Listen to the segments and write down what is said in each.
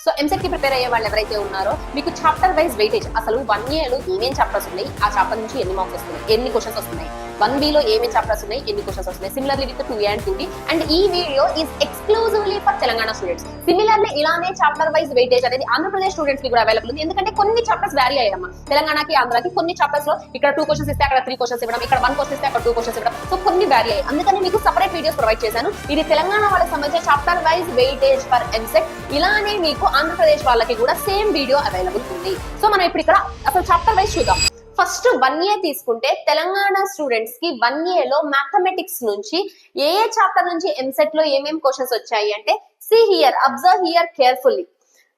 So EAMCET కి prepare అయ్యే వాళ్ళు ఎవరైతే ఉన్నారో మీకు చాప్టర్ వైజ్ వెయిటేజ్ అసలు 1 year లో ఏమేం చాప్టర్స్ ఉన్నాయి, ఆ చాప్టర్ నుంచి ఎన్ని మార్క్స్ వస్తున్నాయి, ఎన్ని క్వశ్చన్స్ వస్తున్నాయి, 1B లో ఏమేమి చాప్టర్స్ ఉన్నాయి, ఎన్ని క్వశ్చన్స్ వస్తున్నాయి, similarly with 2A and 2D. And ఈ video is exclusively for Telangana students. Similarly ఇలానే చాప్టర్ వైజ్ వెయిటేజ్ అనేది ఆంధ్రప్రదేశ్ స్టూడెంట్స్ కి కూడా అవైలబుల్ ఉంది. ఎందుకంటే కొన్ని చాప్టర్స్ వ్యారీ అయ్యామా, తెలంగాణకి ఆంధ్రాకి కొన్ని చాప్టర్స్ లో ఇక్కడ 2 క్వశ్చన్స్ ఇస్తే అక్కడ 3 క్వశ్చన్స్ ఇవ్వడం, ఇక్కడ 1 క్వశ్చన్ ఇస్తే అక్కడ 2 క్వశ్చన్స్ ఇవ్వడం. సో కొన్ని వ్యారీ అయ్యాయి. అందుకని మీకు సెపరేట్ వీడియోస్ ప్రొవైడ్ చేశాను. ఇది తెలంగాణ వాళ్ళకి సంబంధించిన chapter wise weightage for EAMCET. ఇలానే మీకు ఆంధ్రప్రదేశ్ వాళ్ళకి కూడా సేమ్ వీడియో అవైలబుల్ ఉంది. సో మనం ఇప్పుడు ఇక్కడ అసలు చాప్టర్ వైజ్ చూద్దాం. ఫస్ట్ 1 year తీసుకుంటే తెలంగాణ స్టూడెంట్స్ కి 1 year లో మ్యాథమెటిక్స్ నుంచి ఏ చాప్టర్ నుంచి ఎంసెట్ లో ఏమేం క్వశ్చన్స్ వచ్చాయి అంటే, see here, observe here carefully.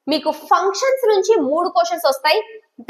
మీకు ఫంక్షన్స్ నుంచి 3 క్వశ్చన్స్ వస్తాయి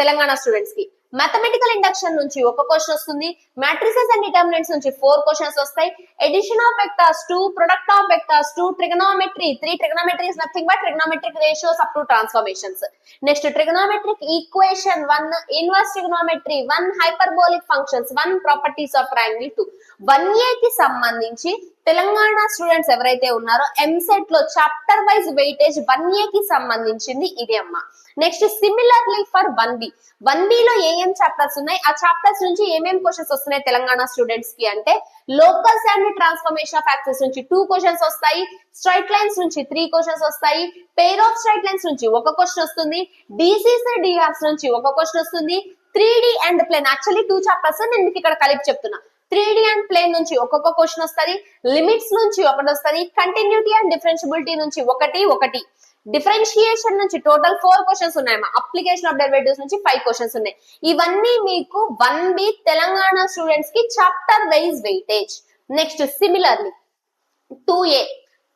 తెలంగాణ స్టూడెంట్స్ కి. మ్యాథమెటికల్ ఇండక్షన్ నుంచి 1 క్వశ్చన్ వస్తుంది. మ్యాట్రిసెస్ అండ్ డిటర్మినెంట్స్ నుంచి 4 క్వశ్చన్స్ వస్తాయి. Addition of vectors 2, product of vectors 2, trigonometry 3. Trigonometry is nothing but trigonometric ratios up to transformations. Next trigonometric equation 1, inverse trigonometry 1, hyperbolic functions 1, properties of triangle 2. 1 year కి సంబంధించి Telangana students ఎవరైతే ఉన్నారో ఎంసెట్ లో chapter wise weightage 1 year కి సంబంధించింది ఇది అమ్మా. Next similarly for 1B. 1B లో ఏం చాప్టర్స్ ఉన్నాయి, ఆ చాప్టర్స్ నుంచి ఏమేం క్వశ్చన్స్ వస్తున్నాయి తెలంగాణ స్టూడెంట్స్ కి అంటే, locus and transformation of axis నుంచి 2 క్వశ్చన్స్ వస్తాయి. స్ట్రైట్ లైన్స్ నుంచి 3 క్వశ్చన్స్ వస్తాయి. పెయిర్ ఆఫ్ స్ట్రైట్ లైన్స్ నుంచి 1 క్వశ్చన్ వస్తుంది. DCs అండ్ DRs నుంచి 1 క్వశ్చన్ వస్తుంది. 3D and plane, actually 2 chapters నేను మీకు ఇక్కడ కలిపి చెప్తున్నా. 3D అండ్ ప్లేన్ నుంచి 1 క్వశ్చన్ వస్తుంది. లిమిట్స్ నుంచి 1 వస్తుంది. కంటిన్యూటీ అండ్ డిఫరెన్షియబిలిటీ నుంచి 1. డిఫరెన్షియేషన్ నుంచి టోటల్ 4 క్వశ్చన్స్ ఉన్నాయమ్మా. అప్లికేషన్ ఆఫ్ డెరివేటివ్స్ నుంచి 5 క్వశ్చన్స్ ఉన్నాయి. ఇవన్నీ మీకు 1B తెలంగాణ స్టూడెంట్స్ కి chapter wise weightage. Next similarly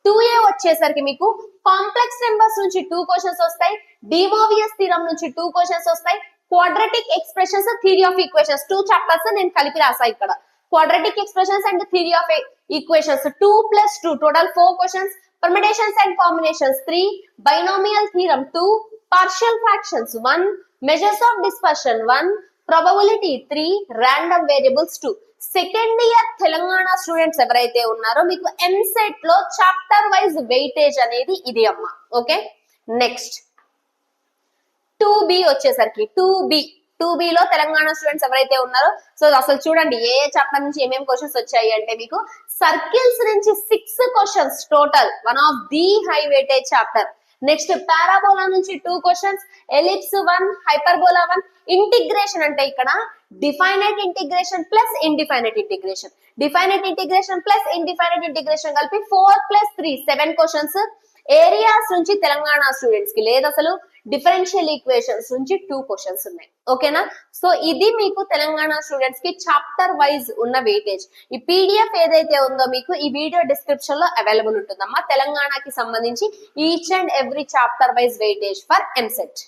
2A వచ్చేసరికి మీకు కాంప్లెక్స్ నెంబర్స్ నుంచి 2 క్వశ్చన్స్ వస్తాయి. డిమోవియస్ థీరం నుంచి 2 క్వశ్చన్స్ వస్తాయి. Quadratic expressions, theory of equations 2 chapters నేను కలిపి రాసా ఇక్కడ. Quadratic expressions and theory of equations 2 + 2 total 4 questions. Permutations and combinations 3, binomial theorem 2, partial fractions 1, measures of dispersion 1, probability 3, random variables 2. Second year Telangana students ఎవరైతే ఉన్నారో మీకు ఎంసెట్ లో chapter wise weightage అనేది ఇది అమ్మా. ఓకే, నెక్స్ట్ 2B వచ్చేసరికి 2B లో Telangana students ఎవరైతే ఉన్నారో, సో అసలు చూడండి ఏ చాప్టర్ నుంచి ఏమేమి క్వశ్చన్స్ వచ్చాయి అంటే, మీకు సర్కిల్స్ నుంచి 6 questions total, one of the high weightage chapter. Next parabola నుంచి 2 క్వశ్చన్స్, ఎలిప్స్ 1, హైపర్బోలా 1. ఇంటిగ్రేషన్ అంటే ఇక్కడ definite integration plus indefinite integration, definite integration plus indefinite integration కలిపి 4 + 3 7 క్వశ్చన్స్. ఏరియాస్ నుంచి తెలంగాణ స్టూడెంట్స్ కి లేదు, అసలు డిఫరెన్షియల్ ఈక్వేషన్స్ నుంచి 2 క్వశ్చన్స్ ఉన్నాయి. ఓకేనా, సో ఇది మీకు తెలంగాణ స్టూడెంట్స్ కి చాప్టర్ వైజ్ ఉన్న వెయిటేజ్. ఈ PDF ఏదైతే ఉందో మీకు ఈ వీడియో డిస్క్రిప్షన్ లో అవైలబుల్ ఉంటుందమ్మా. తెలంగాణకి సంబంధించి each and every chapter wise weightage for EAMCET.